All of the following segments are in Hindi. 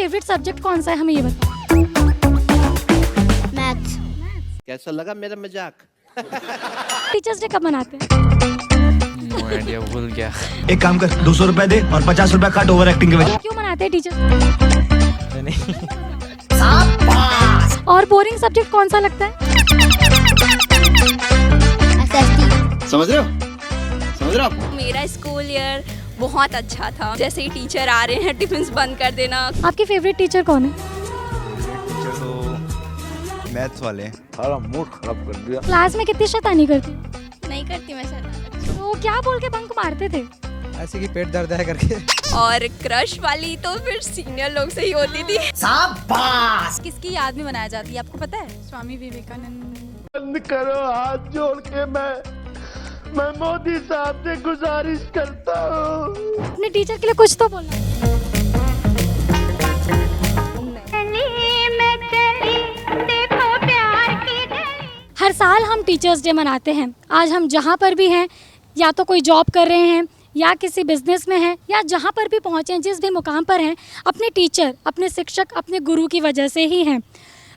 फेवरेट सब्जेक्ट कौन सा है, हमें ये बताओ। मैथ्स। कैसा लगा मेरा मजाक? टीचर्स डे कब मनाते हैं? नो आइडिया, भूल गया। एक काम कर, 200 रुपए दे और 50 रुपए काट ओवर एक्टिंग के वजह। क्यों मनाते हैं टीचर्स? नहीं। और बोरिंग सब्जेक्ट कौन सा लगता है? एसएसटी। समझ रहे हो? समझ रहे हो आप? मेरा स्कूल ईयर बहुत अच्छा था। जैसे ही टीचर आ रहे हैं टिफिन बंद कर देना। आपकी फेवरेट टीचर कौन है? टीचर तो मैथ्स वाले हैं। सारा मूड खराब कर दिया। क्लास में कितनी शैतानी करती? नहीं करती मैं शैतानी। तो क्या बोल के बंक मारते थे? ऐसे कि पेट दर्द है करके। और क्रश वाली तो फिर सीनियर लोग से ही होती थी। किसकी याद में मनाया जाती है आपको पता है? स्वामी विवेकानंद। बंद करो हाथ जोड़ के, मैं मोदी साहब से गुजारिश करता हूँ। अपने टीचर के लिए कुछ तो बोलना। हर साल हम टीचर्स डे मनाते हैं। आज हम जहाँ पर भी हैं, या तो कोई जॉब कर रहे हैं या किसी बिजनेस में हैं या जहाँ पर भी पहुँचे हैं, जिस भी मुकाम पर हैं, अपने टीचर, अपने शिक्षक, अपने गुरु की वजह से ही हैं।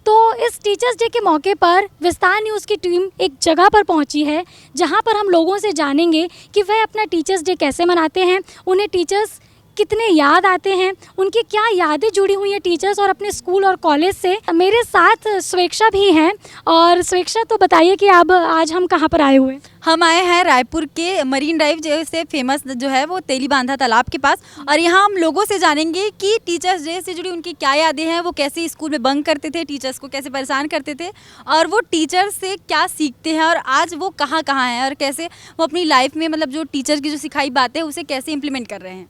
तो इस टीचर्स डे के मौके पर विस्तार न्यूज़ की टीम एक जगह पर पहुंची है जहां पर हम लोगों से जानेंगे कि वह अपना टीचर्स डे कैसे मनाते हैं, उन्हें टीचर्स कितने याद आते हैं, उनकी क्या यादें जुड़ी हुई हैं टीचर्स और अपने स्कूल और कॉलेज से। मेरे साथ स्वेक्षा भी हैं। और स्वेक्षा, तो बताइए कि अब आज हम कहाँ पर आए हुए हैं? हम आए हैं रायपुर के मरीन ड्राइव जैसे फेमस जो है वो तेली बांधा तालाब के पास, और यहाँ हम लोगों से जानेंगे कि टीचर्स डे से जुड़ी उनकी क्या यादें हैं, वो कैसे स्कूल में बंक करते थे, टीचर्स को कैसे परेशान करते थे, और वो टीचर्स से क्या सीखते हैं, और आज वो कहाँ कहाँ हैं, और कैसे वो अपनी लाइफ में मतलब जो टीचर की जो सिखाई बातें हैं उसे कैसे इम्प्लीमेंट कर रहे हैं।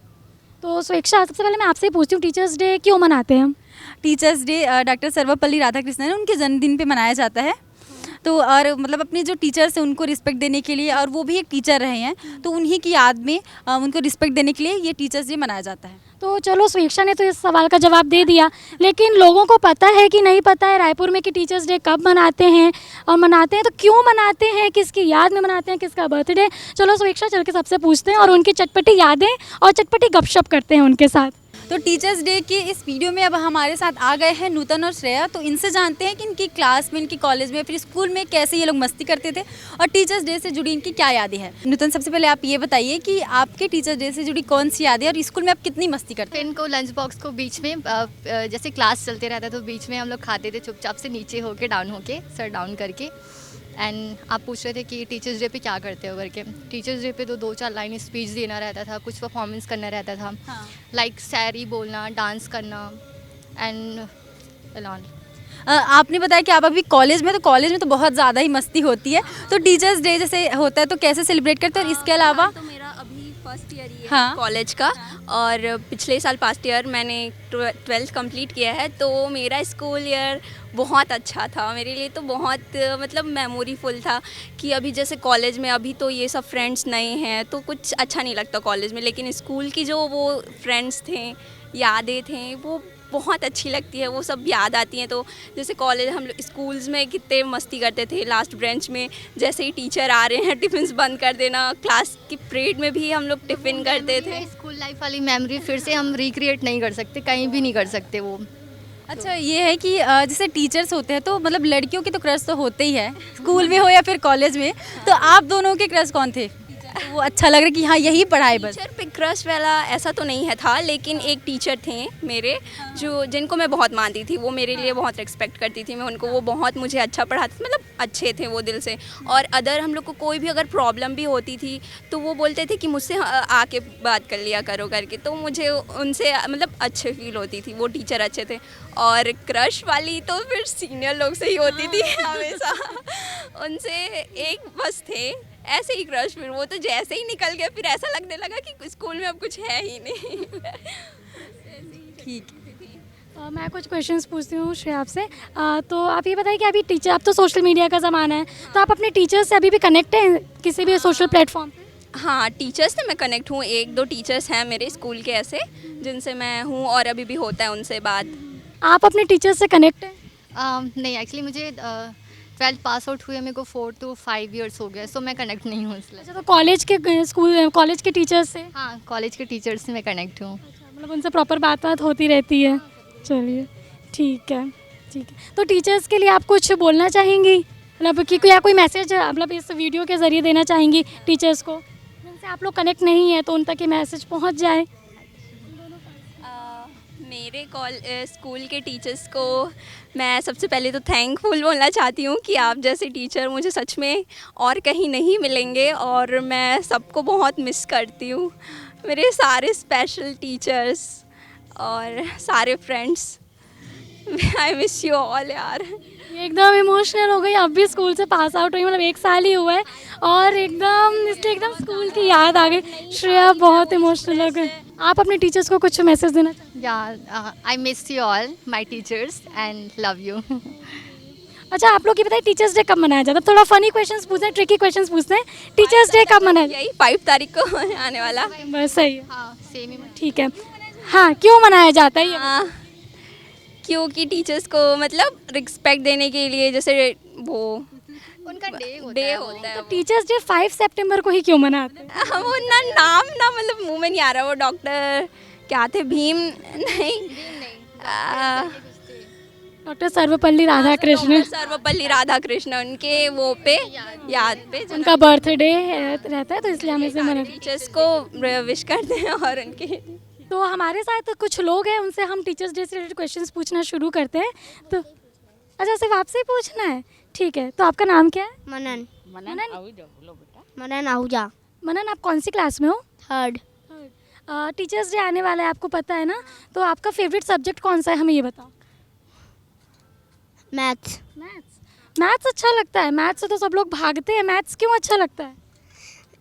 तो स्वेक्षा, सबसे पहले मैं आपसे पूछती हूँ, टीचर्स डे क्यों मनाते हैं हम? Teachers day doctor Sarvepalli Radhakrishnan है उनके जन्मदिन पे मनाया जाता है। तो और मतलब अपने जो टीचर्स हैं उनको रिस्पेक्ट देने के लिए, और वो भी एक टीचर रहे हैं, तो उन्हीं की याद में उनको रिस्पेक्ट देने के लिए ये टीचर्स डे मनाया जाता है। तो चलो, स्वेक्षा ने तो इस सवाल का जवाब दे दिया, लेकिन लोगों को पता है कि नहीं पता है रायपुर में कि टीचर्स डे कब मनाते हैं, और मनाते हैं तो क्यों मनाते हैं, किसकी याद में मनाते हैं, किसका बर्थडे। चलो स्वेक्षा, चल के सबसे पूछते हैं और उनकी चटपटी यादें और चटपटी गपशप करते हैं उनके साथ। तो टीचर्स डे के इस वीडियो में अब हमारे साथ आ गए हैं नूतन और श्रेया। तो इनसे जानते हैं कि इनकी क्लास में, इनकी कॉलेज में, फिर स्कूल में कैसे ये लोग मस्ती करते थे और टीचर्स डे से जुड़ी इनकी क्या यादें हैं। नूतन, सबसे पहले आप ये बताइए कि आपके टीचर्स डे से जुड़ी कौन सी यादें और स्कूल में आप कितनी मस्ती करते फिर इनको लंच बॉक्स को बीच में जैसे क्लास चलते रहता तो बीच में हम लोग खाते थे चुपचाप से, नीचे होके डाउन होके, सर डाउन करके। एंड आप पूछ रहे थे कि टीचर्स डे पे क्या करते हो करके। टीचर्स डे पे तो 2-4 लाइन स्पीच देना रहता था, कुछ परफॉर्मेंस करना रहता था, लाइक शायरी बोलना, डांस करना एंड ऑल। आपने बताया कि आप अभी कॉलेज में, तो कॉलेज में तो बहुत ज़्यादा ही मस्ती होती है, तो टीचर्स डे जैसे होता है तो कैसे सेलिब्रेट करते हैं, और इसके अलावा? तो मेरा अभी फर्स्ट ईयर ही है हाँ। कॉलेज का, और पिछले साल पास्ट ईयर मैंने 12th कंप्लीट किया है। तो मेरा स्कूल ईयर बहुत अच्छा था मेरे लिए, तो बहुत मतलब मेमोरीफुल था कि अभी जैसे कॉलेज में अभी तो ये सब फ्रेंड्स नए हैं तो कुछ अच्छा नहीं लगता कॉलेज में, लेकिन स्कूल की जो वो फ्रेंड्स थे, यादें थे, वो बहुत अच्छी लगती है, वो सब याद आती हैं। तो जैसे कॉलेज हम लोग स्कूल्स में कितने मस्ती करते थे, लास्ट ब्रेंच में जैसे ही टीचर आ रहे हैं टिफ़िन बंद कर देना, क्लास की पीरियड में भी हम लोग टिफ़िन करते थे। स्कूल लाइफ वाली मेमोरी फिर से हम रिक्रिएट नहीं कर सकते, कहीं भी नहीं कर सकते वो। अच्छा, ये है कि जैसे टीचर्स होते हैं तो मतलब लड़कियों के तो क्रश तो होते ही है, स्कूल में हो या फिर कॉलेज में, तो आप दोनों के क्रश कौन थे? वो अच्छा लग रहा है कि हाँ यही पढ़ाई बस। टीचर पे क्रश वाला ऐसा तो नहीं है था, लेकिन एक टीचर थे मेरे जो जिनको मैं बहुत मानती थी, वो मेरे लिए बहुत रिस्पेक्ट करती थी मैं उनको, वो बहुत मुझे अच्छा पढ़ाते, मतलब अच्छे थे वो दिल से। और अदर हम लोग को कोई भी अगर प्रॉब्लम भी होती थी तो वो बोलते थे कि मुझसे आके बात कर लिया करो करके, तो मुझे उनसे मतलब अच्छे फील होती थी, वो टीचर अच्छे थे। और क्रश वाली तो फिर सीनियर लोग से ही होती थी हमेशा, उनसे एक बस थे ऐसे ही क्रश, फिर वो तो जैसे ही निकल गए फिर ऐसा लगने लगा कि स्कूल में अब कुछ है ही नहीं। ठीक। मैं कुछ क्वेश्चंस पूछती हूँ श्रेया आपसे। तो आप ये बताइए कि अभी टीचर, अब तो सोशल मीडिया का ज़माना है, तो आप अपने टीचर्स से अभी भी कनेक्ट हैं किसी भी सोशल प्लेटफॉर्म पे? हाँ, टीचर्स से मैं कनेक्ट हूँ, 1-2 टीचर्स हैं मेरे स्कूल के ऐसे जिनसे मैं हूँ और अभी भी होता है उनसे बात। आप अपने टीचर्स से कनेक्ट हैं? नहीं, एक्चुअली मुझे 12th पास आउट हुए मेरे को 4 to 5 years हो गया, सो मैं कनेक्ट नहीं हूँ इसलिए। अच्छा, तो कॉलेज के टीचर्स से? हाँ, कॉलेज के टीचर्स से मैं कनेक्ट हूँ। मतलब उनसे प्रॉपर बात होती रहती है? चलिए ठीक है, ठीक है। तो टीचर्स के लिए आप कुछ बोलना चाहेंगी, मतलब कि या कोई मैसेज मतलब इस वीडियो के ज़रिए देना चाहेंगी टीचर्स को, जिनसे आप लोग कनेक्ट नहीं है तो उन तक ये मैसेज पहुंच जाए? मेरे स्कूल के टीचर्स को मैं सबसे पहले तो थैंकफुल बोलना चाहती हूँ कि आप जैसे टीचर मुझे सच में और कहीं नहीं मिलेंगे, और मैं सबको बहुत मिस करती हूँ, मेरे सारे स्पेशल टीचर्स और सारे friends. I miss you all यार। ये एकदम इमोशनल हो गई, अब भी स्कूल से पास आउट हुई, मतलब 1 साल ही हुआ है और एकदम इसलिए एकदम स्कूल की याद आ गई। श्रेया बहुत इमोशनल हो गई। आप अपने टीचर्स को कुछ मैसेज देना चाहेंगे? या I miss you all my teachers and love you. अच्छा, आप लोग ये बताइए टीचर्स डे कब मनाया जाता है? थोड़ा फनी क्वेश्चंस पूछते हैं, ट्रिकी क्वेश्चंस पूछते हैं। टीचर्स डे कब मनाया जाता यही 5 तारीख को आने वाला। है? बस सही है, हाँ सेम ही। ठीक है। हाँ, क्यों मनाया जाता है ये? हाँ, क्योंकि टीचर्स को मतलब रिस्पेक्ट देने के लिए, जैसे वो उनका डे होता है। टीचर्स डे 5 सितंबर को ही क्यों मनाते हैं? वो ना नाम ना मतलब मुंह में नहीं आ रहा, वो डॉक्टर क्या थे, भीम नहीं, डॉक्टर सर्वपल्ली राधाकृष्णन, सर्वपल्ली राधाकृष्णन, उनके वो पे याद पे उनका बर्थडे रहता है तो इसलिए हम इसे मनाते हैं। टीचर्स को विश करते हैं। और उनके तो हमारे साथ कुछ लोग हैं, उनसे हम टीचर्स डे से रिलेटेड क्वेश्चंस पूछना शुरू करते हैं। तो अच्छा, सिर्फ आपसे ही पूछना है, ठीक है। तो आपका नाम क्या है? मनन मनन आहूजा। मनन, आप कौन सी क्लास में हो? 3rd। टीचर्स डे आने वाला है, आपको पता है ना, तो आपका फेवरेट सब्जेक्ट कौन सा है, हमें ये बताओ। मैथ्स। मैथ्स अच्छा लगता है? मैथ्स से तो सब लोग भागते हैं, मैथ्स क्यों अच्छा लगता है?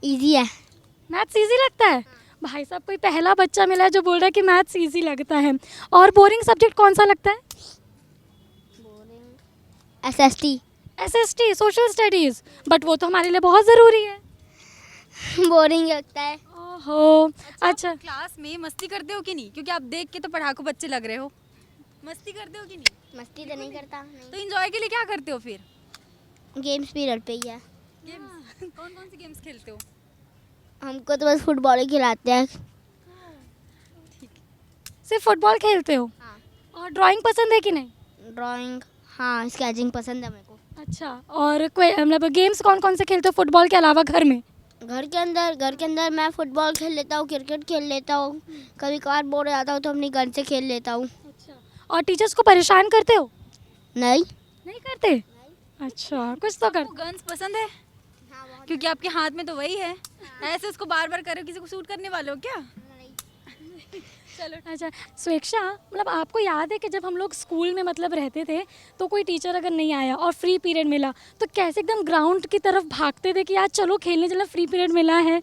इजी है। मैथ्स इजी लगता है? भाई साहब, कोई पहला बच्चा मिला है जो बोल रहा है कि मैथ्स इजी लगता है। और बोरिंग सब्जेक्ट कौन सा लगता है? SST. SST, social studies, but वो तो हमारे लिए बहुत ज़रूरी है। बोरिंग लगता है। ओहो, अच्छा। क्लास में मस्ती करते हो कि नहीं? क्योंकि आप देख के तो पढ़ाकू बच्चे लग रहे हो। मस्ती करते हो कि नहीं? मस्ती तो नहीं करता। तो एंजॉय के लिए क्या करते हो फिर? गेम्स पीरियड पे ही है। गेम्स कौन कौन सी गेम्स खेलते हो? हमको तो बस फुटबॉल ही खिलाते हैं। सिर्फ फुटबॉल खेलते हो? हाँ। और ड्राइंग पसंद है कि नहीं? ड्राइंग, हाँ, स्केचिंग पसंद है मेरे को। अच्छा, और कोई मतलब गेम्स कौन कौन से खेलते हो फुटबॉल के अलावा घर में? घर के अंदर मैं फुटबॉल खेल लेता हूँ, क्रिकेट खेल लेता हूँ, कभी कभार बोर हो जाता हूँ तो अपनी गन से खेल लेता हूँ। अच्छा, और टीचर्स को परेशान करते हो? नहीं। नहीं करते? अच्छा, कुछ तो कर। आपको गन्स पसंद है? क्योंकि आपके हाथ में तो वही है। ऐसे उसको बार बार करो, किसी को शूट करने वाले हो क्या? चलो, अच्छा स्वेक्षा, मतलब आपको याद है कि जब हम लोग स्कूल में मतलब रहते थे तो कोई टीचर अगर नहीं आया और फ्री पीरियड मिला तो कैसे एकदम ग्राउंड की तरफ भागते थे कि यार चलो खेलने चलो, फ्री पीरियड मिला है।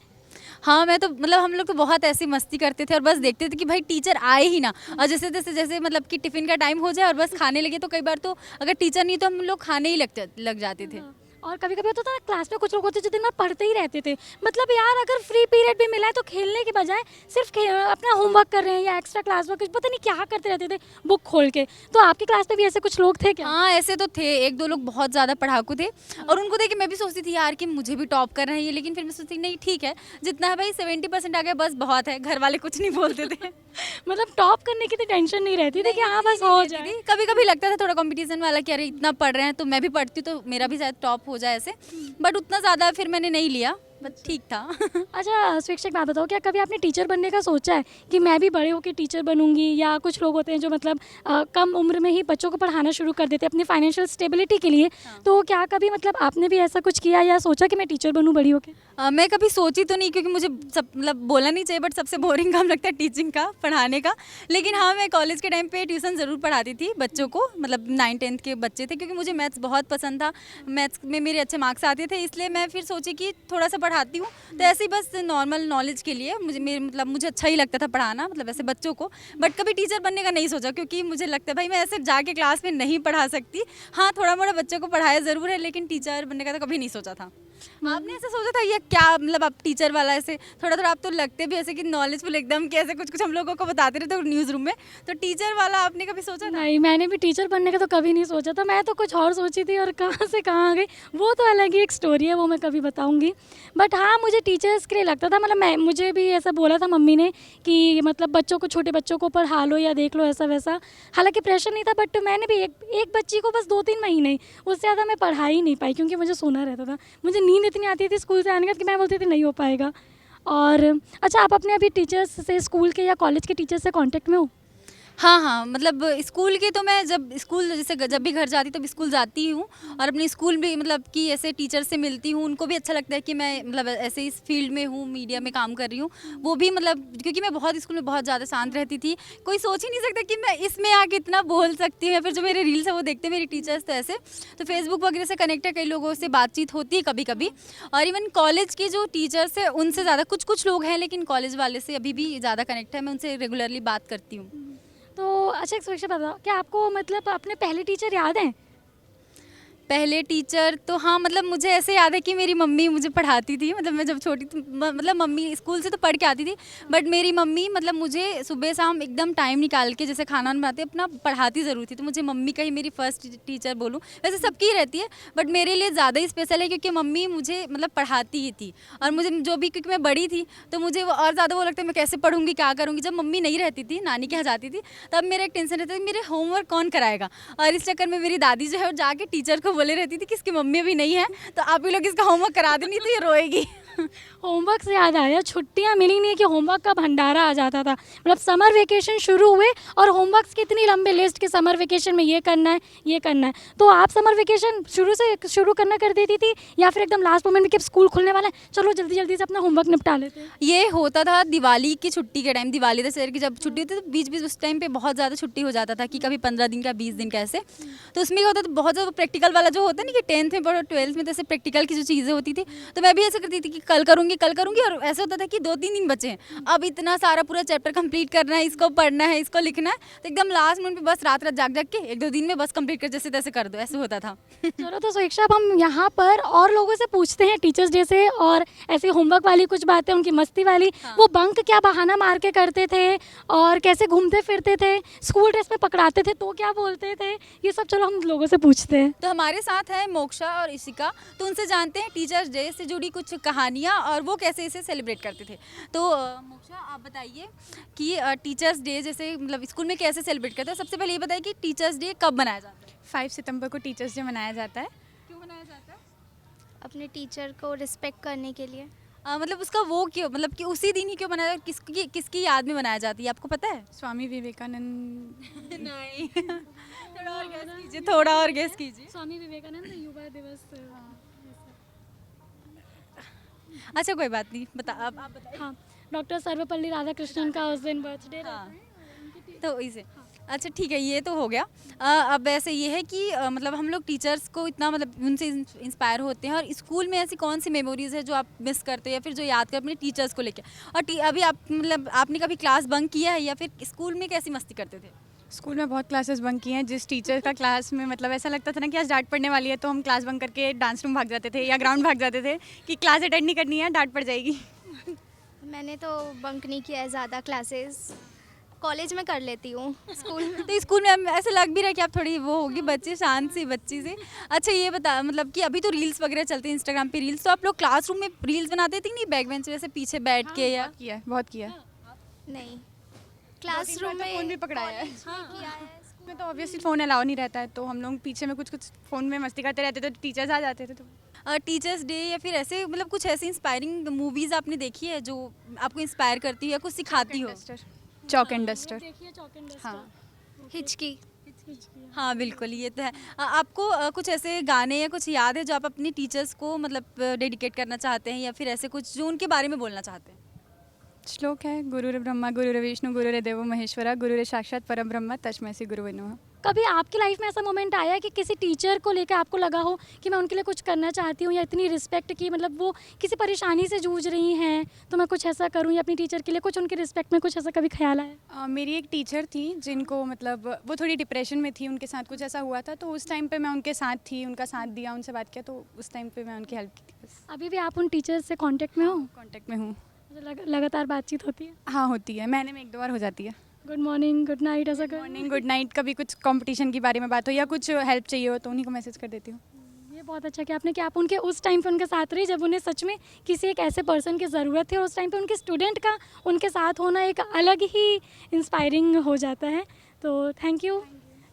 हाँ, मैं तो मतलब हम लोग तो बहुत ऐसी मस्ती करते थे और बस देखते थे कि भाई टीचर आए ही ना, और जैसे मतलब कि टिफ़िन का टाइम हो जाए और बस खाने लगे, तो कई बार तो अगर टीचर नहीं तो हम लोग खाने ही लग जाते थे। और कभी कभी होता था क्लास में कुछ लोग होते जो दिन भर पढ़ते ही रहते थे, मतलब यार अगर फ्री पीरियड भी मिला है तो खेलने के बजाय सिर्फ अपना होमवर्क कर रहे हैं या एक्स्ट्रा क्लास वर्क, पता नहीं क्या करते रहते थे बुक खोल के। तो आपकी क्लास में भी ऐसे कुछ लोग थे क्या? हाँ, ऐसे तो थे, 1-2 लोग बहुत ज़्यादा पढ़ाकू थे और उनको देख के मैं भी सोचती थी यार कि मुझे भी टॉप करना है ये, लेकिन फिर मैं सोचती नहीं ठीक है, जितना है भाई 70% आ गया बस बहुत है, घर वाले कुछ नहीं बोलते थे। मतलब टॉप करने की तो टेंशन नहीं रहती थी कि हाँ बस हो जाए। कभी कभी लगता था थोड़ा कंपटीशन वाला कि अरे इतना पढ़ रहे हैं तो मैं भी पढ़ती हूँ तो मेरा भी शायद टॉप हो जाए ऐसे, बट उतना ज़्यादा फिर मैंने नहीं लिया, बट ठीक था। अच्छा शिक्षक, बात बताओ, क्या कभी आपने टीचर बनने का सोचा है कि मैं भी बड़े होकर टीचर बनूंगी? या कुछ लोग होते हैं जो मतलब कम उम्र में ही बच्चों को पढ़ाना शुरू कर देते हैं अपनी फाइनेंशियल स्टेबिलिटी के लिए। तो क्या कभी मतलब आपने भी ऐसा कुछ किया या सोचा कि मैं टीचर बनूं बड़ी होकर? मैं कभी सोची तो नहीं, क्योंकि मुझे मतलब बोलना नहीं चाहिए बट सबसे बोरिंग काम लगता है टीचिंग का, पढ़ाने का। लेकिन हाँ, मैं कॉलेज के टाइम पे ट्यूशन ज़रूर पढ़ाती थी बच्चों को, मतलब 9th-10th के बच्चे थे, क्योंकि मुझे मैथ्स बहुत पसंद था, मैथ्स में मेरे अच्छे मार्क्स आते थे, इसलिए मैं फिर सोची कि थोड़ा सा पढ़ाती हूँ। तो ऐसे ही बस नॉर्मल नॉलेज के लिए मुझे अच्छा ही लगता था पढ़ाना, मतलब ऐसे बच्चों को, बट कभी टीचर बनने का नहीं सोचा, क्योंकि मुझे लगता है भाई मैं ऐसे जाके क्लास में नहीं पढ़ा सकती। हाँ, थोड़ा मोड़ा बच्चों को पढ़ाया ज़रूर है, लेकिन टीचर बनने का तो कभी नहीं सोचा था। आपने ऐसा सोचा था ये क्या मतलब आप टीचर वाला ऐसे थोड़ा थोड़ा आप तो लगते भी ऐसे कि नॉलेजफुल एकदम कि ऐसे कुछ कुछ हम लोगों को बताते रहते हो न्यूज़ रूम में, तो टीचर वाला आपने कभी सोचा था? नहीं, मैंने भी टीचर बनने का तो कभी नहीं सोचा था। मैं तो कुछ और सोची थी और कहाँ से कहाँ आ गई, वो तो अलग ही एक स्टोरी है, वो मैं कभी बताऊँगी। बट हाँ, मुझे टीचर्स के लिए लगता था, मतलब मैं मुझे भी ऐसा बोला था मम्मी ने कि मतलब बच्चों को, छोटे बच्चों को पढ़ा लो या देख लो ऐसा वैसा। हालाँकि प्रेशर नहीं था, बट मैंने भी एक बच्ची को बस 2-3 महीने, उससे ज़्यादा मैं पढ़ा ही नहीं पाई क्योंकि मुझे सोना रहता था। मुझे नींद इतनी आती थी स्कूल से आने के बाद कि मैं बोलती थी नहीं हो पाएगा। और अच्छा, आप अपने अभी टीचर्स से, स्कूल के या कॉलेज के टीचर्स से कांटेक्ट में हो? हाँ हाँ, मतलब स्कूल के तो मैं जब स्कूल जैसे जब भी घर जाती तब स्कूल जाती हूँ और अपने स्कूल भी मतलब कि ऐसे टीचर से मिलती हूँ, उनको भी अच्छा लगता है कि मैं मतलब ऐसे इस फील्ड में हूँ, मीडिया में काम कर रही हूँ। वो भी मतलब क्योंकि मैं बहुत स्कूल में बहुत ज़्यादा शांत रहती थी, कोई सोच ही नहीं सकता कि मैं इसमें आके इतना बोल सकती हूँ। या फिर जो मेरे रील्स है वो देखते हैं मेरी टीचर्स, तो ऐसे तो फेसबुक वगैरह से कनेक्ट है, कई लोगों से बातचीत होती है कभी कभी। और इवन कॉलेज के जो टीचर्स है उनसे ज़्यादा कुछ लोग हैं, लेकिन कॉलेज वाले से अभी भी ज़्यादा कनेक्ट है, मैं उनसे रेगुलरली बात करती हूँ। तो अच्छा, एक क्वेश्चन बताओ, क्या आपको मतलब अपने पहले टीचर याद हैं? पहले टीचर तो हाँ, मतलब मुझे ऐसे याद है कि मेरी मम्मी मुझे पढ़ाती थी, मतलब मैं जब छोटी थी मतलब मम्मी स्कूल से तो पढ़ के आती थी, बट मेरी मम्मी मतलब मुझे सुबह शाम एकदम टाइम निकाल के जैसे खाना बनाते अपना पढ़ाती ज़रूर थी। तो मुझे मम्मी का ही मेरी फर्स्ट टीचर बोलूँ, वैसे सबकी ही रहती है बट मेरे लिए ज़्यादा ही स्पेशल है क्योंकि मम्मी मुझे मतलब पढ़ाती ही थी। और मुझे जो भी, क्योंकि मैं बड़ी थी तो मुझे वो और ज़्यादा वो लगता है मैं कैसे पढ़ूंगी, क्या करूँगी। जब मम्मी नहीं रहती थी, नानी के यहाँ जाती थी, तब मेरा एक टेंशन रहता था मेरे होमवर्क कौन कराएगा। और इस चक्कर में मेरी दादी जो है वो जाके टीचर को बोले रहती थी कि इसकी मम्मी अभी नहीं है तो आप ही लोग इसका होमवर्क करा दें, नहीं तो ये रोएगी। होमवर्क से याद आया, छुट्टियां मिली नहीं कि होमवर्क का भंडारा आ जाता था। मतलब समर वेकेशन शुरू हुए और होमवर्क्स की इतनी लंबी लिस्ट कि समर वेकेशन में ये करना है, ये करना है। तो आप समर वेकेशन शुरू करना कर देती थी या फिर एकदम लास्ट मोमेंट में कि अब स्कूल खुलने वाला है, चलो जल्दी जल्दी से अपना होमवर्क निपटा लेते हैं? ये होता था दिवाली की छुट्टी के टाइम, दिवाली दशहरे की जब छुट्टी होती थी तो बीच बीच उस टाइम पे बहुत ज़्यादा छुट्टी हो जाता था कि कभी 15 दिन का, 20 दिन का ऐसे। तो उसमें क्या होता था, बहुत ज़्यादा प्रैक्टिकल वाला जो होता है ना कि 10th में और 12th में तो ऐसे प्रैक्टिकल की जो चीज़ें होती थी, तो मैं भी ऐसे करती थी कि कल करूँगी। और ऐसा होता था कि 2-3 दिन बचे हैं, अब इतना सारा पूरा चैप्टर कंप्लीट करना है, इसको पढ़ना है, इसको लिखना है, तो एकदम लास्ट मिनट पे बस रात जाग के 1-2 दिन में बस कंप्लीट कर जैसे तैसे कर दो, ऐसे होता था। चलो, तो सुशिक्षा, अब हम यहाँ पर और लोगों से पूछते हैं टीचर्स डे से और ऐसे होमवर्क वाली कुछ बातें, उनकी मस्ती वाली। वो बंक क्या बहाना मार के करते थे और कैसे घूमते फिरते थे, स्कूल ड्रेस में पकड़ाते थे तो क्या बोलते थे, ये सब चलो हम लोगों से पूछते हैं। तो हमारे साथ है मोक्षा और इशिका, तो उनसे जानते हैं टीचर्स डे से जुड़ी कुछ कहानियाँ और वो कैसे इसे सेलिब्रेट करते थे। तो मोक्षा, आप बताइए कि टीचर्स डे जैसे मतलब स्कूल में कैसे सेलिब्रेट करते हैं। सबसे पहले ये बताइए कि टीचर्स डे कब मनाया जाता है? 5 सितंबर को टीचर्स डे मनाया जाता है। क्यों मनाया जाता है? अपने टीचर को रिस्पेक्ट करने के लिए। मतलब उसका वो क्यों, मतलब कि उसी दिन ही क्यों मनाया, किसकी याद में मनाया जाती है, आपको पता है? स्वामी विवेकानंद। नहीं। थोड़ा और गेस कीजिए, थोड़ा और गेस कीजिए। स्वामी विवेकानंद युवा दिवस। अच्छा कोई बात नहीं, आप बताइए। हाँ, डॉक्टर सर्वपल्ली राधाकृष्णन का उस दिन बर्थडे। हाँ, तो इसे अच्छा ठीक है, ये तो हो गया। अब ऐसे ये है कि मतलब हम लोग टीचर्स को इतना मतलब उनसे इंस्पायर होते हैं, और स्कूल में ऐसी कौन सी मेमोरीज है जो आप मिस करते हो या फिर जो याद कर अपने टीचर्स को लेकर। और अभी आप मतलब आपने कभी क्लास बंक किया है या फिर स्कूल में कैसी मस्ती करते थे? स्कूल में बहुत क्लासेस बंक किए हैं। जिस टीचर का क्लास में मतलब ऐसा लगता था ना कि आज डांट पड़ने वाली है, तो हम क्लास बंक करके डांस रूम भाग जाते थे या ग्राउंड भाग जाते थे कि क्लास अटेंड नहीं करनी है, डांट पड़ जाएगी। मैंने तो बंक नहीं किया है ज़्यादा क्लासेस, कॉलेज में कर लेती हूँ। स्कूल में तो स्कूल में ऐसा लग भी रहा है कि आप थोड़ी वो होगी बच्चे, शांत सी बच्ची से। अच्छा ये बता, मतलब कि अभी तो रील्स वगैरह चलते हैं इंस्टाग्राम पे रील्स, तो आप लोग क्लासरूम में रील्स बनाते थे नहीं बैक बेंच पे, जैसे पीछे बैठ के? या किया है, बहुत किया है। नहीं, क्लासरूम में फ़ोन भी पकड़ाया है। किया है। स्कूल में तो ऑब्वियसली फ़ोन अलाउ नहीं रहता है, तो हम लोग पीछे में कुछ फ़ोन में मस्ती करते रहते थे, तो टीचर्स आ जाते थे। तो टीचर्स डे या फिर ऐसे मतलब कुछ ऐसी इंस्पायरिंग मूवीज़ आपने देखी है जो आपको इंस्पायर करती हो या कुछ सिखाती हो? Chalk and duster. देखिए, चॉक एंड डस्टर। हाँ, हिचकी। हाँ बिल्कुल, ये तो है। आपको कुछ ऐसे गाने या कुछ याद है जो आप अपने टीचर्स को मतलब डेडिकेट करना चाहते हैं या फिर ऐसे कुछ जो उनके बारे में बोलना चाहते हैं? श्लोक है, गुरुर्ब्रह्मा गुरुर्विष्णु गुरुर्देवो महेश्वरा गुरुर्साक्षात् परब्रह्म तस्मै श्री गुरुवे नमः। कभी आपकी लाइफ में ऐसा मोमेंट आया है कि किसी टीचर को लेकर आपको लगा हो कि मैं उनके लिए कुछ करना चाहती हूँ, या इतनी रिस्पेक्ट की, मतलब वो किसी परेशानी से जूझ रही हैं तो मैं कुछ ऐसा करूँ, या अपनी टीचर के लिए कुछ उनकी रिस्पेक्ट में कुछ ऐसा कभी ख्याल आया? मेरी एक टीचर थी जिनको मतलब वो थोड़ी डिप्रेशन में थी, उनके साथ कुछ ऐसा हुआ था, तो उस टाइम पे मैं उनके साथ थी, उनका साथ दिया, उनसे बात किया, तो उस टाइम पे मैं उनकी हेल्प की थी बस। अभी भी आप उन टीचर से कांटेक्ट में हो? कांटेक्ट में हूँ। लगातार बातचीत होती है? हाँ होती है, महीने में 1-2 बार हो जाती है। गुड मॉर्निंग, गुड नाइट, ऐसा कर? मॉर्निंग, गुड नाइट, कभी कुछ कंपटीशन के बारे में बात हो या कुछ हेल्प चाहिए हो तो उन्हीं को मैसेज कर देती हूँ। ये बहुत अच्छा कि आपने, कि आप उनके उस टाइम पे उनके साथ रही जब उन्हें सच में किसी एक ऐसे पर्सन की ज़रूरत थी, और उस टाइम पे उनके स्टूडेंट का उनके साथ होना एक अलग ही इंस्पायरिंग हो जाता है। तो थैंक यू,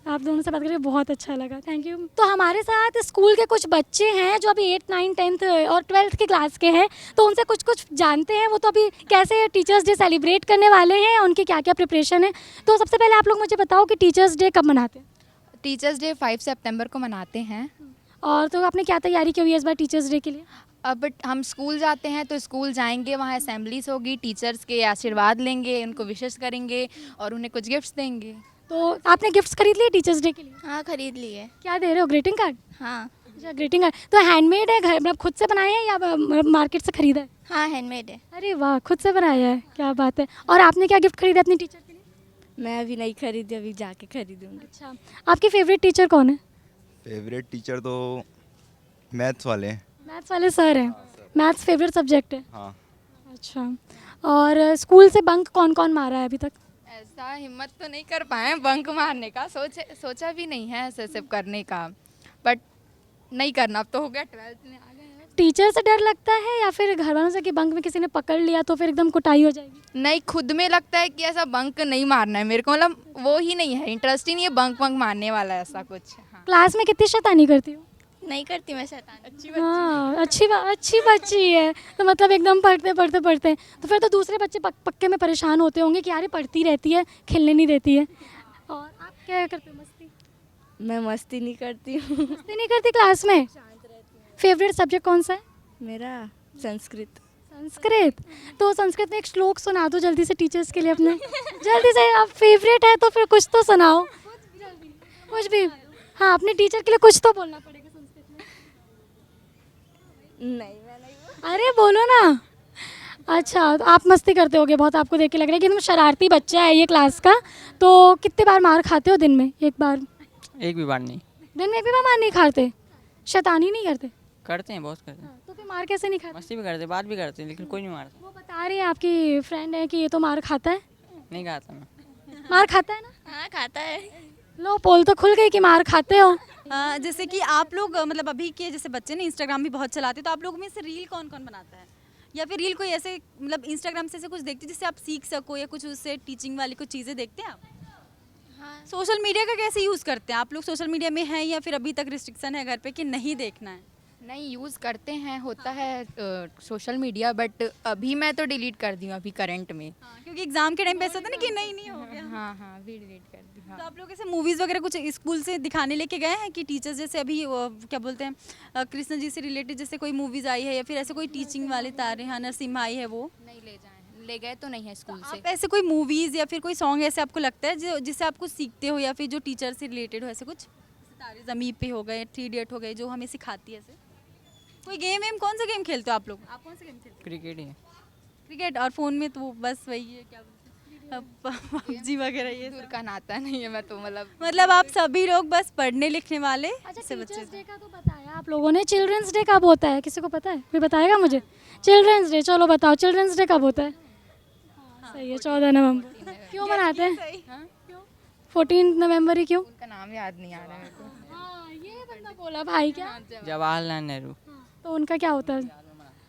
आप दोनों से बात करके बहुत अच्छा लगा, थैंक यू। तो हमारे साथ स्कूल के कुछ बच्चे हैं जो अभी 8, 9, 10th और 12th की क्लास के हैं, तो उनसे कुछ कुछ जानते हैं वो तो अभी कैसे टीचर्स डे सेलिब्रेट करने वाले हैं, उनकी क्या क्या प्रिपरेशन है। तो सबसे पहले आप लोग मुझे बताओ कि टीचर्स डे कब मनाते हैं? टीचर्स डे 5 सितंबर को मनाते हैं। और तो आपने क्या तैयारी की हुई है इस बार टीचर्स डे के लिए? अब हम स्कूल जाते हैं तो स्कूल जाएंगे, वहाँ असेंबलीज होगी, टीचर्स के आशीर्वाद लेंगे, उनको विशेस करेंगे और उन्हें कुछ गिफ्ट्स देंगे। तो आपने गिफ्ट्स खरीद लिए टीचर्स डे के लिए? हाँ खरीद ली है। क्या दे रहे हो, ग्रीटिंग कार्ड? हाँ अच्छा, ग्रीटिंग कार्ड तो हैंडमेड है, घर मतलब खुद से बनाए हैं या मार्केट से खरीदा है? हाँ हैंडमेड है। अरे वाह, खुद से बनाया है, क्या बात है। और आपने क्या गिफ्ट खरीदा अपनी टीचर के लिए? मैं अभी नहीं खरीदी, अभी जाके खरीदूँगी। अच्छा, आपकी फेवरेट टीचर कौन है? फेवरेट टीचर तो मैथ्स वाले हैं। मैथ्स वाले सर हैं? मैथ्स फेवरेट सब्जेक्ट है? हाँ। अच्छा, और स्कूल से बंक कौन कौन मारा है अभी तक? ऐसा हिम्मत तो नहीं कर पाए बंक मारने का, सोचा भी नहीं है ऐसे सिर्फ करने का, बट नहीं करना, अब तो हो गया, 12th में आ गए हैं। टीचर से डर लगता है या फिर घर वालों से कि बंक में किसी ने पकड़ लिया तो फिर एकदम कुटाई हो जाएगी? नहीं, खुद में लगता है कि ऐसा बंक नहीं मारना है मेरे को, मतलब वो ही नहीं है, इंटरेस्ट ही नहीं है बंक मारने वाला ऐसा कुछ। हाँ। क्लास में कितनी शैतानी करती हो? नहीं करती मैं शैतानी। हाँ, अच्छी बच्ची है, तो मतलब एकदम पढ़ते तो फिर तो दूसरे बच्चे पक्के में परेशान होते होंगे कि यार ये पढ़ती रहती है, खेलने नहीं देती है। और आप क्या करते हो, मस्ती? मैं मस्ती नहीं करती हूँ। मस्ती नहीं करती क्लास में? फेवरेट सब्जेक्ट कौन सा है? मेरा संस्कृत। संस्कृत? तो संस्कृत में एक श्लोक सुना दो जल्दी से टीचर्स के लिए अपने, जल्दी से। आप फेवरेट है तो फिर कुछ तो सुनाओ, कुछ भी। हाँ, अपने टीचर के लिए कुछ तो बोलना पड़ेगा संस्कृत में। नहीं मैं नहीं। अरे बोलो ना। अच्छा, तो आप मस्ती करते होगे बहुत, आपको देख के लग रहा है कि तुम शरारती बच्चा है ये क्लास का। तो कितने बार मार खाते हो दिन में? एक बार? एक भी बार नहीं। दिन में एक भी बार मार नहीं खाते? शैतानी नहीं करते? करते हैं, बहुत करते हैं। तो फिर मार कैसे नहीं खाते? मस्ती भी करते हैं, बात भी करते हैं, लेकिन कोई नहीं मारता। वो बता रही है आपकी फ्रेंड है कि ये तो मार खाता है। नहीं खाता मैं। मार खाता है ना? हाँ खाता है। लो, पोल तो खुल गई कि मार खाते हो। जैसे कि आप लोग मतलब अभी के जैसे बच्चे ने इंस्टाग्राम भी बहुत चलाते, तो आप लोगों में से रील कौन कौन बनाता है, या फिर रील कोई ऐसे मतलब इंस्टाग्राम से ऐसे कुछ देखते जिससे आप सीख सको, या कुछ उससे टीचिंग वाली कुछ चीज़ें देखते हैं आप? हाँ। सोशल मीडिया का कैसे यूज़ करते हैं आप लोग? सोशल मीडिया में है या फिर अभी तक रिस्ट्रिक्शन है घर पे कि नहीं देखना है? नहीं, यूज़ करते हैं, होता है सोशल मीडिया, बट अभी मैं तो डिलीट कर दी हूँ अभी करंट में। क्योंकि एग्जाम के टाइम पे ऐसा होता है ना कि नहीं हो गया। हाँ अभी डिलीट कर दी। तो आप लोग ऐसे मूवीज़ वगैरह कुछ स्कूल से दिखाने लेके गए हैं कि टीचर्स जैसे अभी क्या बोलते हैं कृष्ण जी से रिलेटेड जैसे कोई मूवीज़ आई है, या फिर ऐसे कोई टीचिंग वाले तारे हैं, नरसिम्हा आई है, वो नहीं ले गए तो नहीं है स्कूल से। आप ऐसे कोई मूवीज़ या फिर कोई सॉन्ग ऐसे आपको लगता है जो जिससे आप कुछ सीखते हो, या फिर जो टीचर से रिलेटेड हो, ऐसे कुछ? तारे ज़मीन पे हो गए, 3 इडियट हो गए, जो हमें सिखाती है ऐसे कोई गेम वेम? कौन सा गेम खेलते हो आप लोग? आप कौन सा गेम खेलते हो? क्रिकेट ही है। क्रिकेट? और फ़ोन में तो वो बस वही है, क्या बोलते हैं, पबजी वगैरह ये दूर का नाता नहीं है, मैं तो मतलब आप सभी लोग बस पढ़ने लिखने वाले अच्छा, से बच्चे। टीचर्स डे का तो बताया आप लोगों ने, चिल्ड्रंस डे कब होता है? किसी को पता है? कोई बताएगा मुझे? चिल्ड्रंस डे, चलो बताओ, चिल्ड्रंस डे कब होता है? सही है, 14 नवंबर। क्यों मनाते हैं? 14 नवंबर ही क्यों? उनका नाम याद नहीं आ रहा है मेरे को। हाँ, ये बंदा बोला भाई क्या? जवाहरलाल नेहरू। तो उनका क्या होता है?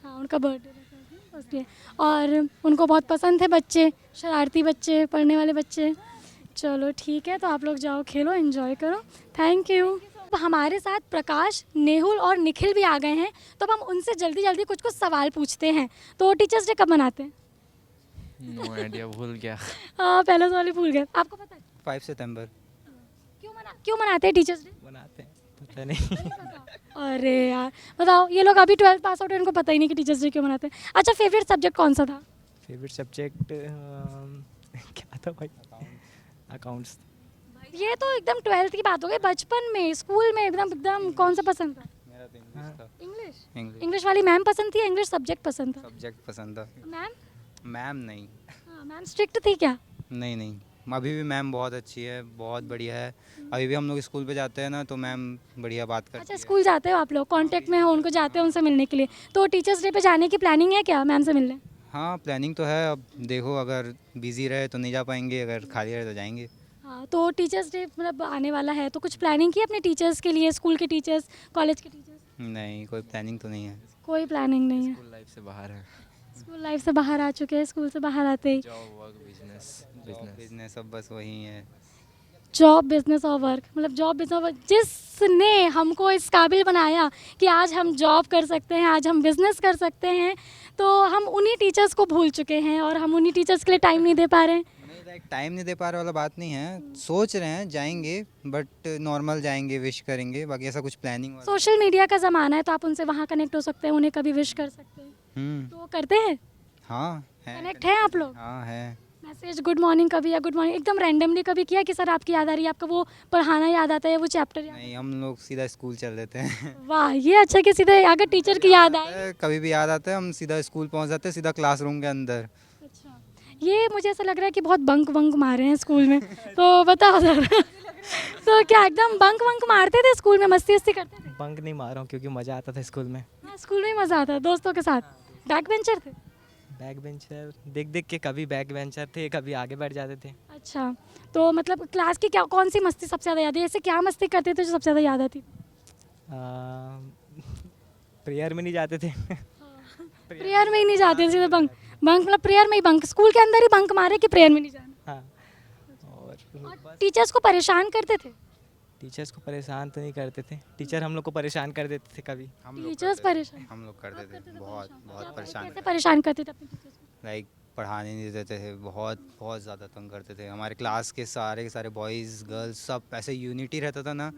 हाँ, उनका बर्थडे रहता है इसलिए। और उनको बहुत पसंद थे बच्चे, शरारती बच्चे, पढ़ने वाले बच्चे। चलो ठीक है, तो आप लोग जाओ खेलो, एंजॉय करो, थैंक यू। हमारे साथ प्रकाश, नेहुल और निखिल भी आ गए हैं, तो अब हम उनसे जल्दी जल्दी कुछ कुछ सवाल पूछते हैं। तो टीचर्स डे कब मनाते हैं? नो आइडिया, भूल गया। हाँ, पहला सवाल ही भूल गए। आपको पता है? 5 सितंबर क्यों मनाते हैं टीचर्स डे? बनाते हैं, पता नहीं। अरे यार बताओ, ये लोग अभी 12th पास आउट है, इनको पता ही नहीं कि टीचर्स डे क्यों मनाते हैं। अच्छा, फेवरेट सब्जेक्ट कौन सा था? फेवरेट सब्जेक्ट क्या था भाई? अकाउंट्स। ये तो एकदम 12th की बात हो गई। बचपन में स्कूल में एकदम एकदम कौन सा पसंद था? मेरा तो इंग्लिश था। इंग्लिश। इंग्लिश वाली मैम पसंद थी या इंग्लिश सब्जेक्ट पसंद था? सब्जेक्ट पसंद था। मैम? मैम नहीं। हाँ, मैम स्ट्रिक्ट थी क्या? नहीं, अभी भी मैम बहुत अच्छी है, बहुत बढ़िया है। अभी भी हम लोग स्कूल पे जाते हैं ना तो मैम बढ़िया बात करती अच्छा, है। स्कूल जाते हो आप लोग, कांटेक्ट में हो, उनको जाते हो उनसे मिलने के लिए, तो टीचर्स डे पे जाने की प्लानिंग है क्या मैम से मिलने? हाँ, प्लानिंग तो है। अब देखो, अगर बिजी रहे तो नहीं जा पाएंगे, अगर खाली रहे तो जाएंगे। हाँ, तो टीचर्स डे मतलब आने वाला है, तो कुछ प्लानिंग की अपने टीचर्स के लिए, स्कूल के टीचर्स, कॉलेज के टीचर्स? नहीं, कोई प्लानिंग तो नहीं है। कोई प्लानिंग नहीं है। स्कूल लाइफ से बाहर है। स्कूल लाइफ से बाहर आ चुके हैं, स्कूल से बाहर आते ही जॉब वर्क बिजनेस सब बस वही है। जॉब बिजनेस और वर्क, मतलब जॉब बिजनेस और वर्क, जिसने हमको इस काबिल बनाया कि आज हम जॉब कर सकते हैं, आज हम बिजनेस कर सकते हैं, तो हम उन्हीं टीचर्स को भूल चुके हैं और हम उन्हीं टीचर्स के लिए टाइम नहीं दे पा रहे हैं। टाइम नहीं दे पा रहे वाला बात नहीं है, सोच रहे हैं जाएंगे, बट नॉर्मल जाएंगे, विश करेंगे, बाकी ऐसा कुछ प्लानिंग। सोशल मीडिया का ज़माना है तो आप उनसे वहाँ कनेक्ट हो सकते हैं, उन्हें कभी विश कर सकते हैं, तो करते हैं? हाँ कनेक्ट हैं आप लोग? हाँ है। मैसेज गुड मॉर्निंग कभी, या गुड मॉर्निंग एकदम रैंडमली कभी किया कि सर आपकी याद आ रही है, आपका वो पढ़ाना याद आता है, वो चैप्टर याद? नहीं, हम लोग सीधा स्कूल चल देते हैं। वाह, ये अच्छा कि सीधे अगर टीचर की याद आए, कभी भी याद आता है हम सीधा स्कूल पहुंच जाते हैं, सीधा क्लासरूम के अंदर। अच्छा, ये मुझे ऐसा लग रहा है कि बहुत बंक वंक मारे हैं स्कूल में, तो बताओ सर। तो क्या एकदम बंक वंक मारते थे स्कूल में, मस्ती वस्ती करते थे? बंक नहीं मार रहा हूँ क्योंकि मज़ा आता था स्कूल में। हाँ, स्कूल में ही मज़ा आता है दोस्तों के साथ। बैक बेंचर थे? बैक बेंचर देख के कभी बैक बेंचर थे, कभी आगे बैठ जाते थे। अच्छा, तो मतलब क्लास की क्या कौन सी मस्ती सबसे ज़्यादा याद है? ऐसे क्या मस्ती करते थे जो सबसे ज़्यादा याद आती? प्रेयर में नहीं जाते थे। प्रेयर में ही नहीं जाते थे, सीधे बंक बंक मतलब प्रेयर में ही बंक, स्कूल के अंदर ही बंक मारे कि प्रेयर में नहीं जाना? हाँ, और टीचर्स को परेशान करते थे? टीचर्स को परेशान तो नहीं करते थे, टीचर हम लोग को परेशान कर देते थे कभी। टीचर्स परेशान? हम लोग करते थे, बहुत परेशान। कैसे परेशान करते थे अपने टीचर्स को? लाइक पढ़ाने नहीं देते थे, बहुत ज़्यादा तंग करते थे। हमारे क्लास के सारे बॉयज़ गर्ल्स सब ऐसे यूनिटी रहता था ना,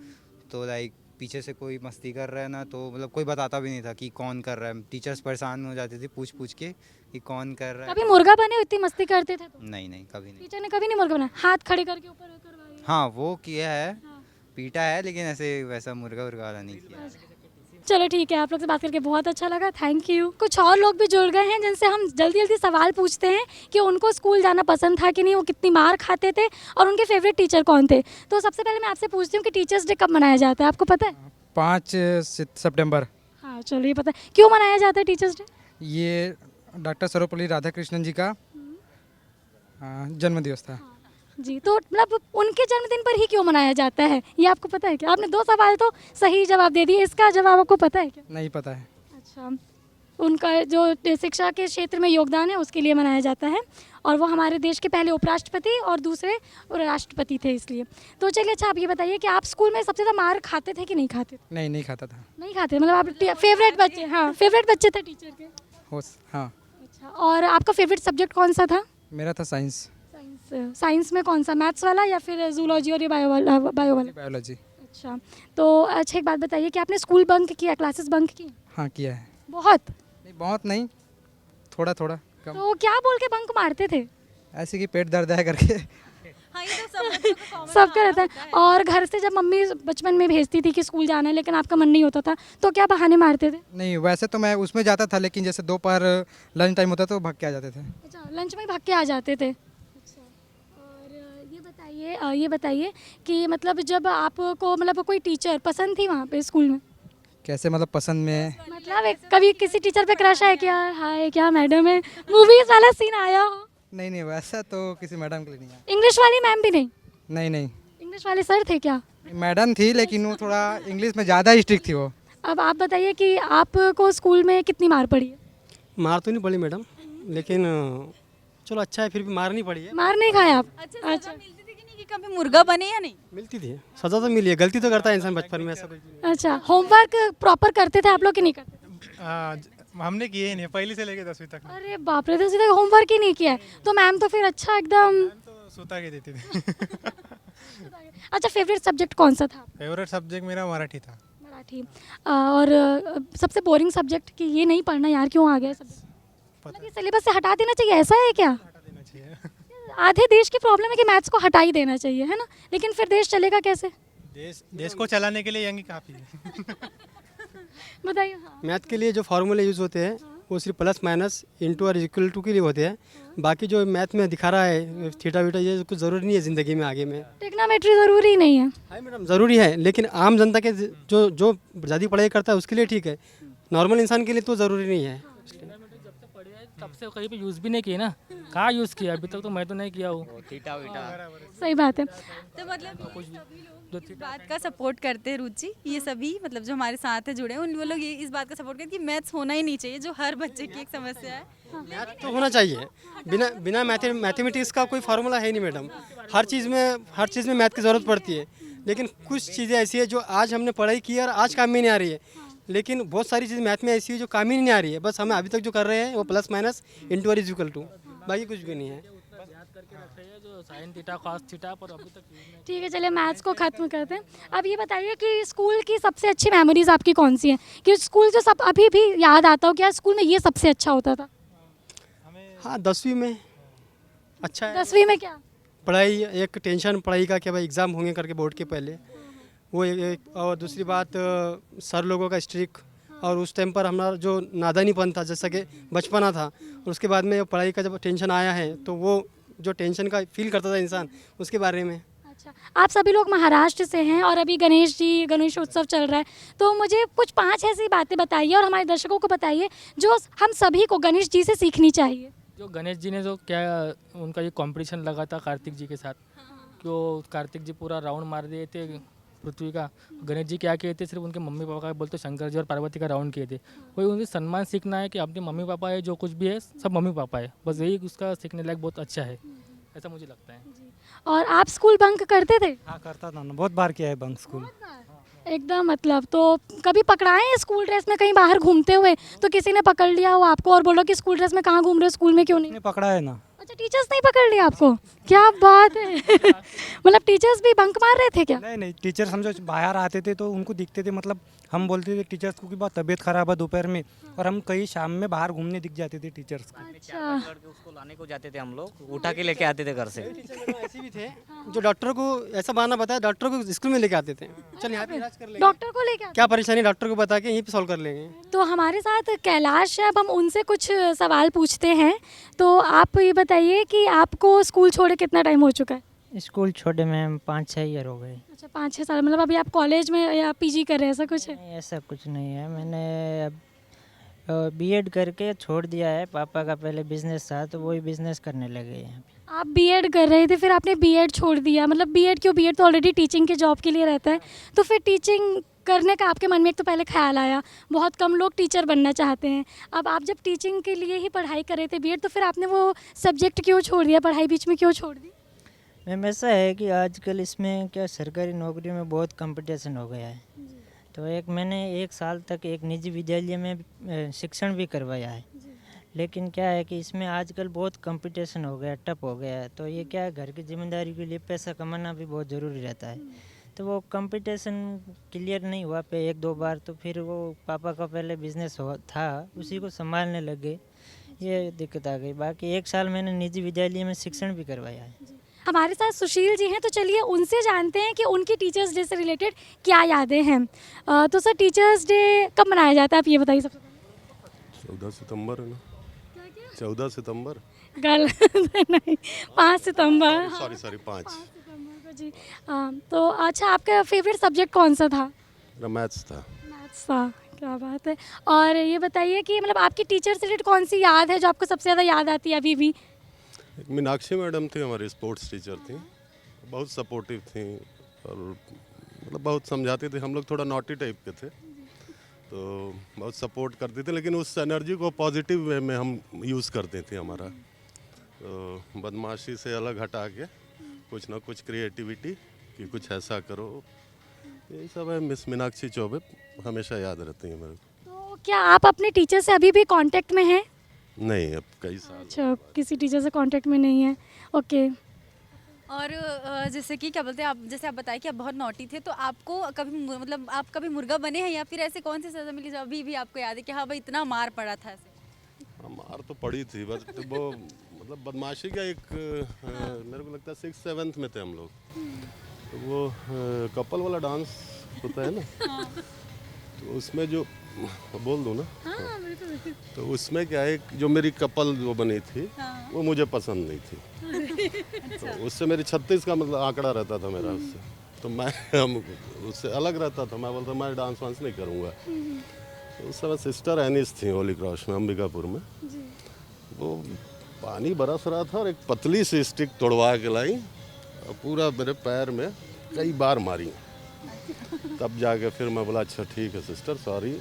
तो लाइक पीछे से कोई मस्ती कर रहा है ना, तो मतलब कोई बताता भी नहीं था कि कौन कर रहा है। टीचर्स परेशान हो जाते थे पूछ के कि कौन कर रहा है। कभी मुर्गा बने हो, इतनी मस्ती करते थे तो? नहीं, कभी नहीं। टीचर ने कभी नहीं मुर्गा बना, हाथ खड़े करके ऊपर करवाया? हाँ, वो किया है, पीटा है, लेकिन ऐसे वैसा मुर्गा वाला नहीं किया। चलो ठीक है, आप लोग से बात करके बहुत अच्छा लगा, थैंक यू। कुछ और लोग भी जुड़ गए हैं जिनसे हम जल्दी सवाल पूछते हैं कि उनको स्कूल जाना पसंद था कि नहीं, वो कितनी मार खाते थे और उनके फेवरेट टीचर कौन थे। तो सबसे पहले मैं आपसे पूछती हूँ कि टीचर्स डे कब मनाया जाता है, आपको पता है? 5 सितंबर। हाँ, चलो ये पता है। क्यों मनाया जाता है टीचर्स डे? ये डॉक्टर सर्वपल्ली राधाकृष्णन जी का जन्मदिवस था। जी, तो मतलब उनके जन्मदिन पर ही क्यों मनाया जाता है, ये आपको पता है क्या? आपने 2 सवाल तो सही जवाब दे दिए, इसका जवाब आपको पता है क्या? नहीं पता है। अच्छा, उनका जो शिक्षा के क्षेत्र में योगदान है उसके लिए मनाया जाता है, और वो हमारे देश के पहले उपराष्ट्रपति और दूसरे राष्ट्रपति थे इसलिए। तो चलिए, अच्छा आप ये बताइए कि आप स्कूल में सबसे ज़्यादा मार खाते थे कि नहीं खाते थे? नहीं खाता था। नहीं खाते, मतलब आप फेवरेट बच्चे? हाँ, फेवरेट बच्चे थे टीचर के? हाँ। अच्छा, और आपका फेवरेट सब्जेक्ट कौन सा था? मेरा था साइंस। साइंस में कौन सा, मैथ्स वाला या फिर जूलॉजी और ये बायो वाला? बायोलॉजी। अच्छा, तो अच्छा एक बात बताइए कि आपने स्कूल बंक किया, क्लासेस बंक की? हाँ, किया है। बहुत नहीं, थोड़ा कम। तो क्या बोल के बंक मारते थे? ऐसे कि पेट दर्द है करके। हाँ, ये तो सबका रहता है। और घर से जब मम्मी बचपन में भेजती थी कि स्कूल जाना है, लेकिन आपका मन नहीं होता था, तो क्या बहाने मारते थे? नहीं, वैसे तो मैं उसमें जाता था, लेकिन जैसे दोपहर लंच टाइम होता तो भाग के आ जाते थे। अच्छा, लंच में भाग के आ जाते थे। अच्छा, और ये बताइए कि मतलब जब आपको मतलब कोई टीचर पसंद थी वहाँ पे स्कूल में? कैसे मतलब पसंद में? मतलब कभी किसी टीचर पे क्रश है क्या? हाय क्या मैडम है, मूवीज वाला सीन आया हो? नहीं, वैसा तो किसी मैडम के लिए नहीं आया। इंग्लिश वाली मैम भी नहीं? नहीं। इंग्लिश वाले सर थे क्या? मैडम थी, लेकिन वो थोड़ा इंग्लिश में ज़्यादा स्ट्रिक्ट थी वो। अब आप बताइए कि आपको स्कूल में कितनी मार पड़ी है? मार तो नहीं पड़ी मैडम, लेकिन चलो अच्छा है, फिर भी मार नहीं पड़ी है। मार नहीं खाए आप? अच्छा, मिलती थी कि नहीं, कि कभी मुर्गा बने या नहीं? मिलती थी, सजा तो मिली है, गलती तो करता है इंसान बचपन में, ऐसा कुछ नहीं। अच्छा, होमवर्क प्रॉपर करते थे आप लोग कि नहीं करते? हमने किए ही नहीं, पहली से लेकर 10वीं तक। अरे बाप रे, 10वीं तक होमवर्क ही नहीं किया है, तो मैम तो फिर अच्छा एकदम तो सुता के देती थी। अच्छा, फेवरेट सब्जेक्ट कौन सा था? फेवरेट सब्जेक्ट मेरा मराठी था। मराठी। और सबसे बोरिंग सब्जेक्ट कि ये नहीं पढ़ना यार, क्यों आ गया सब्जेक्ट? मतलब ये सिलेबस से हटा देना चाहिए, ऐसा है क्या? हटा देना चाहिए। आधे देश की प्रॉब्लम है कि मैथ्स को हटा ही देना चाहिए, है ना, लेकिन फिर देश चलेगा कैसे? देश को चलाने के लिए यंग काफ़ी है। बताइए। हाँ। मैथ के लिए जो फार्मूले यूज़ होते हैं वो सिर्फ प्लस माइनस इंटू और इक्वल टू के लिए होते हैं। बाकी जो मैथ में दिखा रहा है थीटा वीटा, ये कुछ ज़रूरी नहीं है ज़िंदगी में आगे में। टेक्नोमेट्री ज़रूरी नहीं है? हाँ मैडम, ज़रूरी है, लेकिन आम जनता के जो जो ज़्यादा पढ़ाई करता है उसके लिए ठीक है, नॉर्मल इंसान के लिए तो ज़रूरी नहीं है। तब से कहीं पे यूज़ भी नहीं किए ना, कहाँ यूज़ किया अभी तक, तो मैं तो नहीं किया हूँ। थीटा वीटा सही बात है। तो मतलब इस बात का सपोर्ट करते हैं रुचि, ये सभी मतलब जो हमारे साथ है जुड़े हैं उन वो लोग ये इस बात का सपोर्ट करते हैं कि मैथ्स होना ही नहीं चाहिए, जो हर बच्चे की एक समस्या है। मैथ तो होना चाहिए, बिना मैथमेटिक्स का कोई फार्मूला है नहीं मैडम। हर चीज़ में मैथ की ज़रूरत पड़ती है, लेकिन कुछ चीज़ें ऐसी है जो आज हमने पढ़ाई की और आज काम में नहीं आ रही है, लेकिन बहुत सारी चीज़ मैथ में ऐसी है जो काम ही नहीं आ रही है। बस हमें अभी तक जो कर रहे हैं वो प्लस माइनस इंटू और इज इक्वल टू, बाकी कुछ भी नहीं है। साइन थीटा कॉस थीटा पर अभी तक ठीक है, चलिए मैथ्स को ख़त्म करते हैं। अब ये बताइए कि स्कूल की सबसे अच्छी मेमोरीज आपकी कौन सी है, कि स्कूल जो सब अभी भी याद आता हो, क्या स्कूल में ये सबसे अच्छा होता था? हाँ 10वीं में अच्छा है। 10वीं में क्या? पढ़ाई, एक टेंशन पढ़ाई का कि भाई एग्ज़ाम होंगे करके बोर्ड के पहले, वो एक। और दूसरी बात सर लोगों का स्ट्रिक, और उस टाइम पर हमारा जो नादानीपन था, जैसा कि बचपना था, और उसके बाद में पढ़ाई का जब टेंशन आया है तो वो जो टेंशन का फील करता था इंसान, उसके बारे में। अच्छा, आप सभी लोग महाराष्ट्र से हैं और अभी गणेश उत्सव चल रहा है, तो मुझे कुछ 5 ऐसी बातें बताइए और हमारे दर्शकों को बताइए जो हम सभी को गणेश जी से सीखनी चाहिए। जो गणेश जी ने जो क्या उनका ये कंपटीशन लगा था कार्तिक जी के साथ, जो कार्तिक जी पूरा राउंड मार दिए थे पृथ्वी का, गणेश जी क्या किए थे, सिर्फ उनके मम्मी पापा का बोलते शंकर जी और पार्वती का राउंड किए थे। वही उनसे सम्मान सीखना है कि अपने मम्मी पापा है, जो कुछ भी है सब मम्मी पापा है, बस यही उसका सीखने लायक बहुत अच्छा है, ऐसा मुझे लगता है। और आप स्कूल बंक करते थे? हाँ करता था ना, बहुत बार किया है बंक स्कूल। एकदम, मतलब तो कभी पकड़ाए हैं स्कूल ड्रेस में कहीं बाहर घूमते हुए, तो किसी ने पकड़ लिया हो आपको और बोलो कि स्कूल ड्रेस में कहाँ घूम रहे हो, स्कूल में क्यों नहीं? पकड़ा है ना। अच्छा, टीचर्स नहीं पकड़ लिया आपको? क्या बात है। मतलब टीचर्स भी बंक मार रहे थे क्या? नहीं, टीचर समझो बाहर आते थे तो उनको दिखते थे, मतलब हम बोलते थे टीचर्स को कि बहुत तबीयत खराब है दोपहर में, और हम कहीं शाम में बाहर घूमने दिख जाते थे टीचर्स को। अच्छा, उसको लाने को जाते थे हम लोग, उठा के लेके आते थे घर से। ऐसे भी थे जो डॉक्टर को ऐसा बहाना बताया, डॉक्टर को स्कूल में लेके आते थे, चल यहाँ पे इलाज कर लेंगे, डॉक्टर को लेकर क्या परेशानी डॉक्टर को बता के यहीं पे सॉल्व कर लेंगे। तो हमारे साथ कैलाश है, अब हम उनसे कुछ सवाल पूछते हैं। तो आप ये बताइए कि आपको स्कूल छोड़े कितना टाइम हो चुका है? स्कूल छोड़े में 5-6 ईयर हो गए। अच्छा, 5-6 साल, मतलब अभी आप कॉलेज में या पीजी कर रहे हैं, ऐसा कुछ है? नहीं, ऐसा कुछ नहीं है, मैंने अब बीएड करके छोड़ दिया है। पापा का पहले बिजनेस था तो वही बिजनेस करने लगे हैं। आप बीएड कर रहे थे, फिर आपने बीएड छोड़ दिया, मतलब बीएड क्यों? बीएड तो ऑलरेडी टीचिंग के जॉब के लिए रहता है, तो फिर टीचिंग करने का आपके मन में एक तो पहले ख्याल आया, बहुत कम लोग टीचर बनना चाहते हैं, अब आप जब टीचिंग के लिए ही पढ़ाई कर रहे थे बीएड, तो फिर आपने वो सब्जेक्ट क्यों छोड़ दिया, पढ़ाई बीच में क्यों छोड़ दी? मैम ऐसा है कि आजकल इसमें क्या सरकारी नौकरी में बहुत कंपटीशन हो गया है, तो मैंने 1 साल तक एक निजी विद्यालय में शिक्षण भी करवाया है, लेकिन क्या है कि इसमें आजकल बहुत कंपटीशन हो गया, टफ हो गया है, तो ये क्या है घर की जिम्मेदारी के लिए पैसा कमाना भी बहुत ज़रूरी रहता है, तो वो कंपटीशन क्लियर नहीं हुआ पे 1-2 बार, तो फिर वो पापा का पहले बिजनेस था उसी को संभालने लगे, ये दिक्कत आ गई। बाकी 1 साल मैंने निजी विद्यालय में शिक्षण भी करवाया है। हमारे साथ सुशील जी हैं, तो चलिए उनसे जानते हैं कि उनकी टीचर्स डे से रिलेटेड क्या यादें हैं। तो सर, टीचर्स डे कब मनाया जाता है, आप ये बताइए सबसे पहले। 14 सितंबर है ना? 14 सितंबर गलत नहीं, 5 सितंबर। सॉरी 5 सितंबर को जी। तो अच्छा, आपका फेवरेट सब्जेक्ट कौन सा था? मैथ्स था। मैथ्स था, क्या बात है। और ये बताइए कि मतलब आपकी टीचर से रिलेटेड कौन सी याद है जो आपको सबसे ज़्यादा याद आती है अभी भी? एक मीनाक्षी मैडम थी, हमारी स्पोर्ट्स टीचर थी, बहुत सपोर्टिव थी और मतलब बहुत समझाते थे। हम लोग थोड़ा नॉटी टाइप के थे तो बहुत सपोर्ट करते थे, लेकिन उस एनर्जी को पॉजिटिव वे में हम यूज़ करते थे। हमारा तो बदमाशी से अलग हटा के कुछ ना कुछ क्रिएटिविटी कि कुछ ऐसा करो, यही सब है। मिस मीनाक्षी चौबे हमेशा याद रहती हैं मेरे को। तो क्या आप अपने टीचर से अभी भी कांटेक्ट में हैं? नहीं, अब कई साल। अच्छा, किसी टीचर से कांटेक्ट में नहीं है, ओके। और जैसे कि क्या बोलते हैं आप, जैसे आप बताए कि आप बहुत नॉटी थे, तो आपको कभी मतलब आप कभी मुर्गा बने हैं या फिर ऐसे कौन सी सज़ा मिली जो अभी भी आपको याद है कि हाँ भाई इतना मार पड़ा था ऐसे? मार तो पड़ी थी, बस वो मतलब बदमाशी का एक मेरे को लगता है 6th-7th में थे हम लोग। तो वो कपल वाला डांस होता है ना, तो उसमें जो बोल दूँ ना, तो उसमें क्या है, जो मेरी कपल जो बनी थी वो मुझे पसंद नहीं थी। तो उससे मेरी 36 का मतलब आंकड़ा रहता था मेरा उससे, तो मैं हम उससे अलग रहता था। मैं बोलता मैं डांस वांस नहीं करूँगा। तो उस समय सिस्टर एनिस थी होली क्रॉस में, अंबिकापुर में। वो पानी बरस रहा था और एक पतली सी स्टिक तोड़वा के लाई और पूरा मेरे पैर में कई बार मारी। तब जाके फिर मैं बोला अच्छा ठीक है सिस्टर, सॉरी,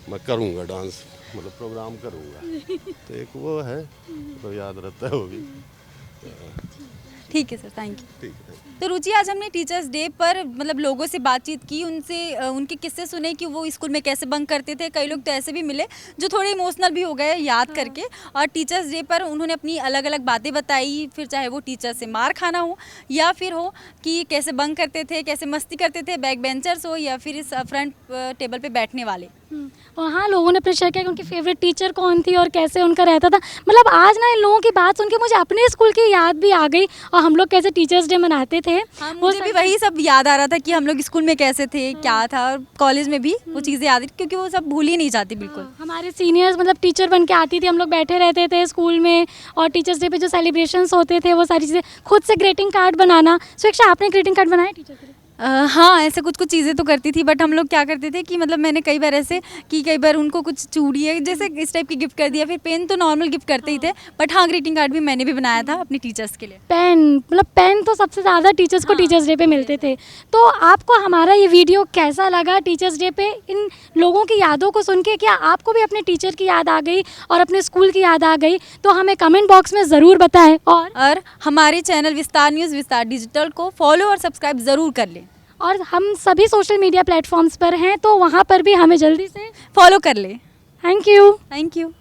मैं करूँगा डांस, मतलब प्रोग्राम करूँगा। तो एक वो है, तो याद रहता है वो भी। ठीक है सर, थैंक यू। ठीक है। तो रुचि, आज हमने टीचर्स डे पर मतलब लोगों से बातचीत की, उनसे उनके किस्से सुने कि वो स्कूल में कैसे बंक करते थे। कई लोग तो ऐसे भी मिले जो थोड़े इमोशनल भी हो गए याद करके। और टीचर्स डे पर उन्होंने अपनी अलग अलग बातें बताई, फिर चाहे वो टीचर से मार खाना हो या फिर हो कि कैसे बंक करते थे, कैसे मस्ती करते थे, बैक बेंचर्स हो या फिर इस फ्रंट टेबल पे बैठने वाले। और हाँ, लोगों ने अपने शेयर किया कि उनकी फेवरेट टीचर कौन थी और कैसे उनका रहता था। मतलब आज ना इन लोगों की बात सुन के मुझे अपने स्कूल की याद भी आ गई और हम लोग कैसे टीचर्स डे मनाते थे। मुझे भी वही सब याद आ रहा था कि हम लोग स्कूल में कैसे थे, क्या था, और कॉलेज में भी वो चीज़ें याद, क्योंकि वो सब भूल ही नहीं जाती बिल्कुल। हमारे सीनियर्स मतलब टीचर बन के आती थी, हम लोग बैठे रहते थे स्कूल में, और टीचर्स डे पे जो सेलिब्रेशंस होते थे वो सारी चीज़ें, खुद से ग्रीटिंग कार्ड बनाना। स्वेक्षा, आपने ग्रीटिंग कार्ड बनाया टीचर के लिए? हाँ, ऐसे कुछ कुछ चीज़ें तो करती थी, बट हम लोग क्या करते थे कि मतलब मैंने कई बार ऐसे कि कई बार उनको कुछ चूड़ी है जैसे इस टाइप की गिफ्ट कर दिया, फिर पेन तो नॉर्मल गिफ्ट करते ही थे, बट हाँ ग्रीटिंग कार्ड भी मैंने भी बनाया था अपने टीचर्स के लिए। पेन, मतलब पेन तो सबसे ज़्यादा टीचर्स को टीचर्स डे पे मिलते थे। तो आपको हमारा ये वीडियो कैसा लगा टीचर्स डे पे इन लोगों की यादों को सुन के? क्या आपको भी अपने टीचर की याद आ गई और अपने स्कूल की याद आ गई? तो हमें कमेंट बॉक्स में ज़रूर बताएं। और हमारे चैनल विस्तार न्यूज़, विस्तार डिजिटल को फॉलो और सब्सक्राइब ज़रूर कर लें। और हम सभी सोशल मीडिया प्लेटफॉर्म्स पर हैं, तो वहाँ पर भी हमें जल्दी से फॉलो कर ले। Thank you. Thank you.